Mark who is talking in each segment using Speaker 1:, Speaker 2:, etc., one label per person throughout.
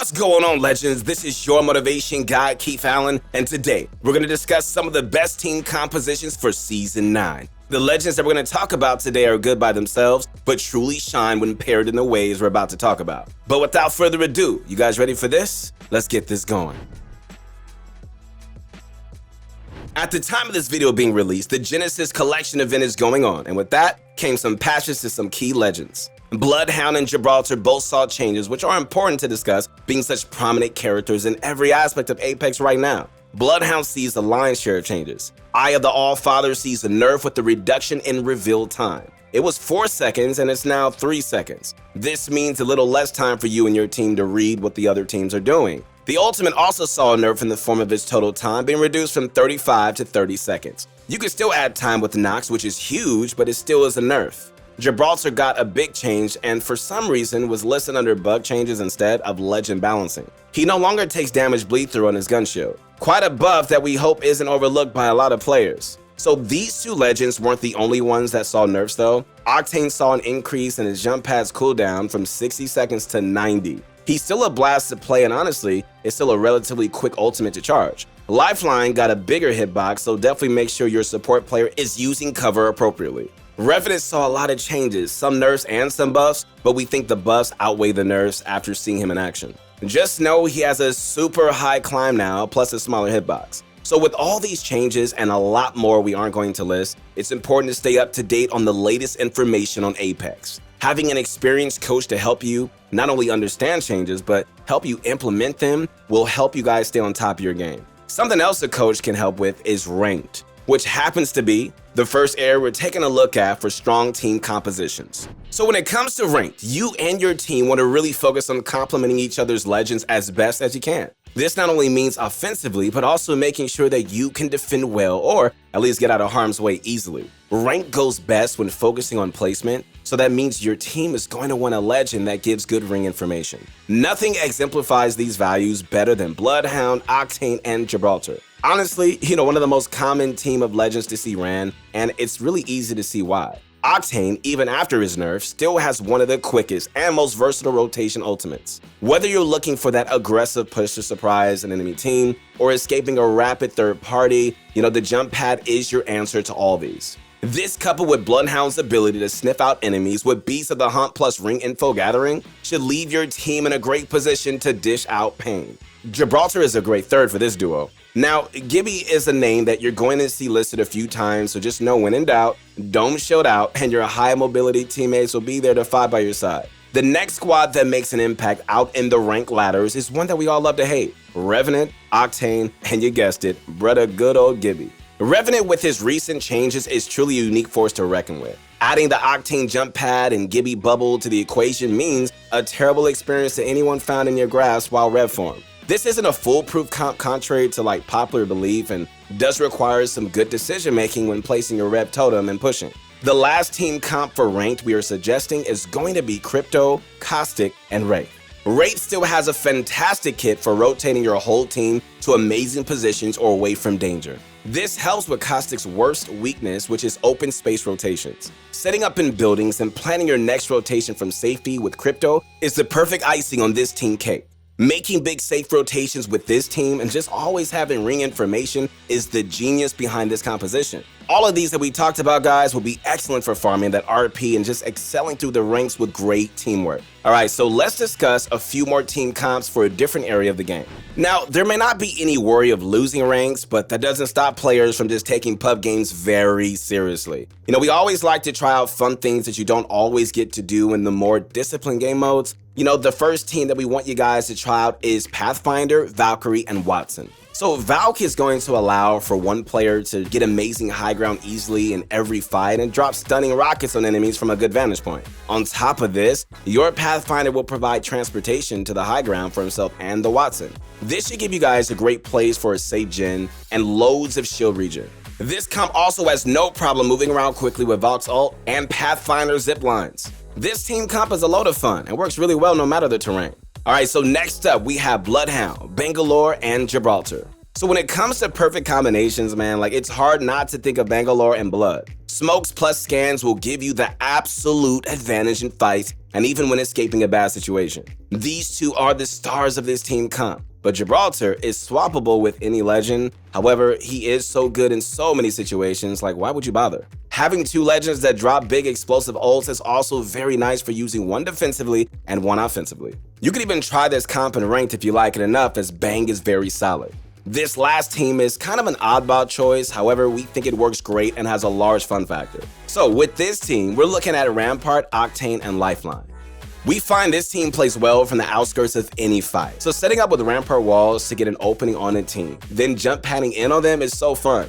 Speaker 1: What's going on, legends? This is your motivation guy, Keith Allen, and today we're going to discuss some of the best team compositions for Season 9. The legends that we're going to talk about today are good by themselves, but truly shine when paired in the ways we're about to talk about. But without further ado, you guys ready for this? Let's get this going. At the time of this video being released, the Genesis Collection event is going on, and with that came some patches to some key legends. Bloodhound and Gibraltar both saw changes, which are important to discuss, being such prominent characters in every aspect of Apex right now. Bloodhound sees the lion's share of changes. Eye of the All-Father sees a nerf with the reduction in reveal time. It was 4 seconds and it's now 3 seconds. This means a little less time for you and your team to read what the other teams are doing. The Ultimate also saw a nerf in the form of its total time being reduced from 35 to 30 seconds. You can still add time with Nox, which is huge, but it still is a nerf. Gibraltar got a big change and for some reason was listed under bug changes instead of legend balancing. He no longer takes damage bleed through on his gun shield. Quite a buff that we hope isn't overlooked by a lot of players. So these two legends weren't the only ones that saw nerfs though. Octane saw an increase in his jump pad's cooldown from 60 seconds to 90. He's still a blast to play and honestly, it's still a relatively quick ultimate to charge. Lifeline got a bigger hitbox, so definitely make sure your support player is using cover appropriately. Revenant saw a lot of changes, some nerfs and some buffs, but we think the buffs outweigh the nerfs after seeing him in action. Just know he has a super high climb now, plus a smaller hitbox. So with all these changes and a lot more we aren't going to list, it's important to stay up to date on the latest information on Apex. Having an experienced coach to help you not only understand changes, but help you implement them will help you guys stay on top of your game. Something else a coach can help with is ranked, which happens to be the first area we're taking a look at for strong team compositions. So when it comes to ranked, you and your team want to really focus on complementing each other's legends as best as you can. This not only means offensively, but also making sure that you can defend well or at least get out of harm's way easily. Rank goes best when focusing on placement, so that means your team is going to want a legend that gives good ring information. Nothing exemplifies these values better than Bloodhound, Octane, and Gibraltar. Honestly, one of the most common team of legends to see ran, and it's really easy to see why. Octane, even after his nerf, still has one of the quickest and most versatile rotation ultimates. Whether you're looking for that aggressive push to surprise an enemy team or escaping a rapid third party, the jump pad is your answer to all these. This coupled with Bloodhound's ability to sniff out enemies with Beast of the Hunt plus ring info gathering should leave your team in a great position to dish out pain. Gibraltar is a great third for this duo. Now, Gibby is a name that you're going to see listed a few times, so just know when in doubt, don't shout out and your high mobility teammates will be there to fight by your side. The next squad that makes an impact out in the rank ladders is one that we all love to hate. Revenant, Octane, and you guessed it, brother good old Gibby. Revenant with his recent changes is truly a unique force to reckon with. Adding the Octane jump pad and Gibby bubble to the equation means a terrible experience to anyone found in your grasp while rev form. This isn't a foolproof comp contrary to popular belief and does require some good decision making when placing your rev totem and pushing. The last team comp for ranked we are suggesting is going to be Crypto, Caustic, and Wraith. Wraith still has a fantastic kit for rotating your whole team to amazing positions or away from danger. This helps with Caustic's worst weakness, which is open space rotations. Setting up in buildings and planning your next rotation from safety with Crypto is the perfect icing on this team cake. Making big safe rotations with this team and just always having ring information is the genius behind this composition. All of these that we talked about, guys, will be excellent for farming that RP and just excelling through the ranks with great teamwork. Alright, so let's discuss a few more team comps for a different area of the game. Now, there may not be any worry of losing ranks, but that doesn't stop players from just taking pub games very seriously. We always like to try out fun things that you don't always get to do in the more disciplined game modes. The first team that we want you guys to try out is Pathfinder, Valkyrie, and Watson. So Valk is going to allow for one player to get amazing high ground easily in every fight and drop stunning rockets on enemies from a good vantage point. On top of this, your Pathfinder will provide transportation to the high ground for himself and the Watson. This should give you guys a great place for a safe gen and loads of shield regen. This comp also has no problem moving around quickly with Valk's ult and Pathfinder zip lines. This team comp is a load of fun and works really well no matter the terrain. Alright, so next up we have Bloodhound, Bangalore, and Gibraltar. So when it comes to perfect combinations, man, like it's hard not to think of Bangalore and Blood. Smokes plus scans will give you the absolute advantage in fights and even when escaping a bad situation. These two are the stars of this team comp. But Gibraltar is swappable with any legend. However, he is so good in so many situations, like why would you bother? Having two legends that drop big explosive ults is also very nice for using one defensively and one offensively. You could even try this comp in ranked if you like it enough, as Bang is very solid. This last team is kind of an oddball choice, however, we think it works great and has a large fun factor. So with this team, we're looking at Rampart, Octane, and Lifeline. We find this team plays well from the outskirts of any fight. So setting up with Rampart walls to get an opening on a team, then jump padding in on them is so fun.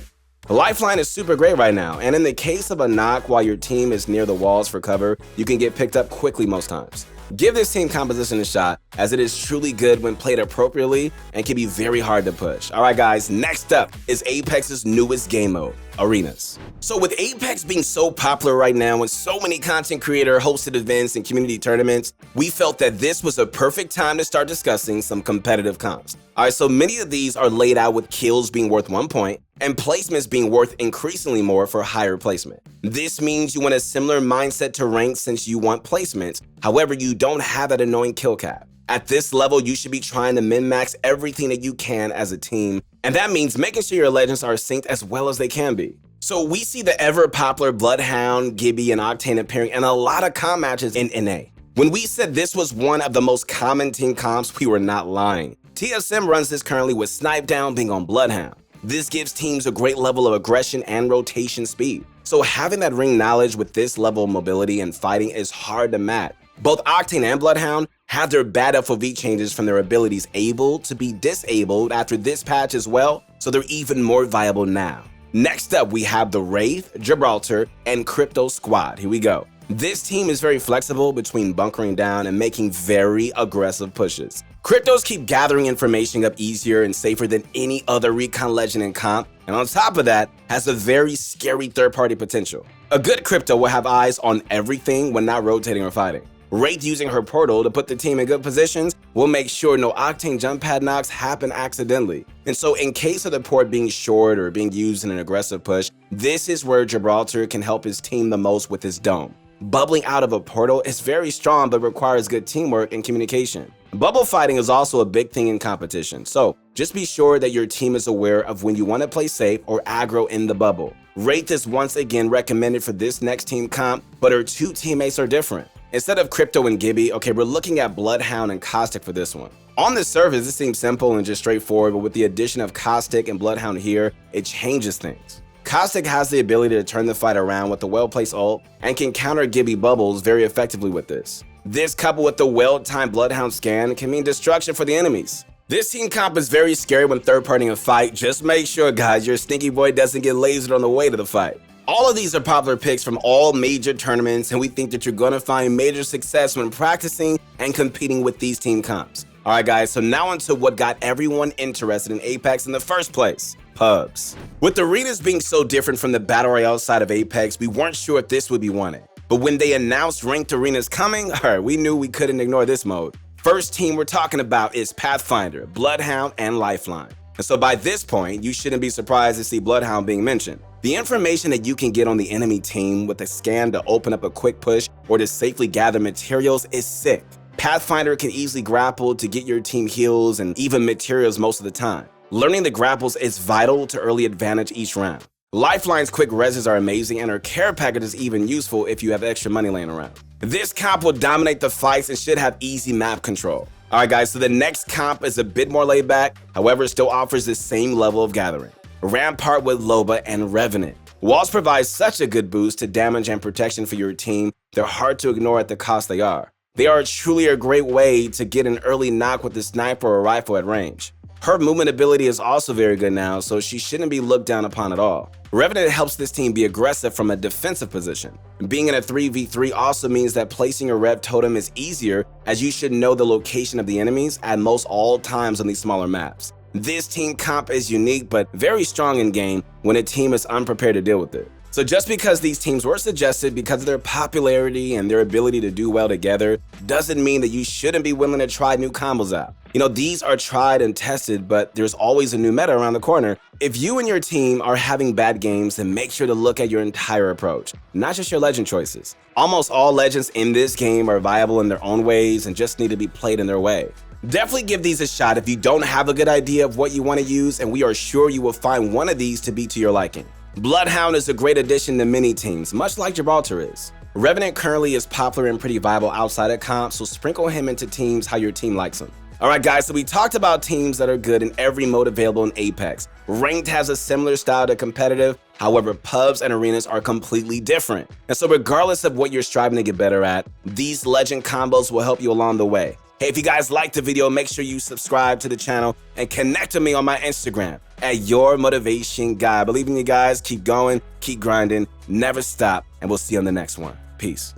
Speaker 1: Lifeline is super great right now, and in the case of a knock while your team is near the walls for cover, you can get picked up quickly most times. Give this team composition a shot, as it is truly good when played appropriately and can be very hard to push. Alright guys, next up is Apex's newest game mode, Arenas. So with Apex being so popular right now and so many content creator hosted events and community tournaments, we felt that this was a perfect time to start discussing some competitive comps. Alright, so many of these are laid out with kills being worth 1 point and placements being worth increasingly more for higher placement. This means you want a similar mindset to rank since you want placements, however you don't have that annoying kill cap. At this level, you should be trying to min-max everything that you can as a team, and that means making sure your legends are synced as well as they can be. So we see the ever-popular Bloodhound, Gibby, and Octane appearing in a lot of comp matches in NA. When we said this was one of the most common team comps, we were not lying. TSM runs this currently with Snipe Down being on Bloodhound. This gives teams a great level of aggression and rotation speed. So having that ring knowledge with this level of mobility and fighting is hard to match. Both Octane and Bloodhound have their bad FOV changes from their abilities able to be disabled after this patch as well, so they're even more viable now. Next up, we have the Wraith, Gibraltar, and Crypto squad. Here we go. This team is very flexible between bunkering down and making very aggressive pushes. Cryptos keep gathering information up easier and safer than any other recon legend in comp, and on top of that, has a very scary third-party potential. A good Crypto will have eyes on everything when not rotating or fighting. Wraith using her portal to put the team in good positions will make sure no Octane jump pad knocks happen accidentally. And so in case of the port being short or being used in an aggressive push, this is where Gibraltar can help his team the most with his dome. Bubbling out of a portal is very strong but requires good teamwork and communication. Bubble fighting is also a big thing in competition, so just be sure that your team is aware of when you want to play safe or aggro in the bubble. Wraith is once again recommended for this next team comp, but her two teammates are different. Instead of Crypto and Gibby, okay, we're looking at Bloodhound and Caustic for this one. On the surface, this seems simple and just straightforward, but with the addition of Caustic and Bloodhound here, it changes things. Caustic has the ability to turn the fight around with a well-placed ult and can counter Gibby bubbles very effectively with this. This coupled with the well-timed Bloodhound scan can mean destruction for the enemies. This team comp is very scary when third-partying a fight. Just make sure, guys, your stinky boy doesn't get lasered on the way to the fight. All of these are popular picks from all major tournaments, and we think that you're gonna find major success when practicing and competing with these team comps. Alright guys, so now onto what got everyone interested in Apex in the first place. Pubs. With arenas being so different from the Battle Royale side of Apex, we weren't sure if this would be wanted. But when they announced ranked arenas coming, we knew we couldn't ignore this mode. First team we're talking about is Pathfinder, Bloodhound, and Lifeline. And so by this point, you shouldn't be surprised to see Bloodhound being mentioned. The information that you can get on the enemy team with a scan to open up a quick push or to safely gather materials is sick. Pathfinder can easily grapple to get your team heals and even materials most of the time. Learning the grapples is vital to early advantage each round. Lifeline's quick reses are amazing, and her care package is even useful if you have extra money laying around. This comp will dominate the fights and should have easy map control. Alright guys, so the next comp is a bit more laid back, however it still offers the same level of gathering. Rampart with Loba and Revenant. Walls provide such a good boost to damage and protection for your team, they're hard to ignore at the cost they are. They are truly a great way to get an early knock with a sniper or a rifle at range. Her movement ability is also very good now, so she shouldn't be looked down upon at all. Revenant helps this team be aggressive from a defensive position. Being in a 3v3 also means that placing a Rev totem is easier, as you should know the location of the enemies at most all times on these smaller maps. This team comp is unique but very strong in game when a team is unprepared to deal with it. So just because these teams were suggested because of their popularity and their ability to do well together, doesn't mean that you shouldn't be willing to try new combos out. You know, these are tried and tested, but there's always a new meta around the corner. If you and your team are having bad games, then make sure to look at your entire approach, not just your legend choices. Almost all legends in this game are viable in their own ways and just need to be played in their way. Definitely give these a shot if you don't have a good idea of what you want to use, and we are sure you will find one of these to be to your liking. Bloodhound is a great addition to many teams, much like Gibraltar is. Revenant currently is popular and pretty viable outside of comps, so sprinkle him into teams how your team likes him. Alright guys, so we talked about teams that are good in every mode available in Apex. Ranked has a similar style to competitive, however pubs and arenas are completely different. And so regardless of what you're striving to get better at, these legend combos will help you along the way. Hey, if you guys liked the video, make sure you subscribe to the channel and connect with me on my Instagram at Your Motivation Guy. Believe in you guys, keep going, keep grinding, never stop, and we'll see you on the next one. Peace.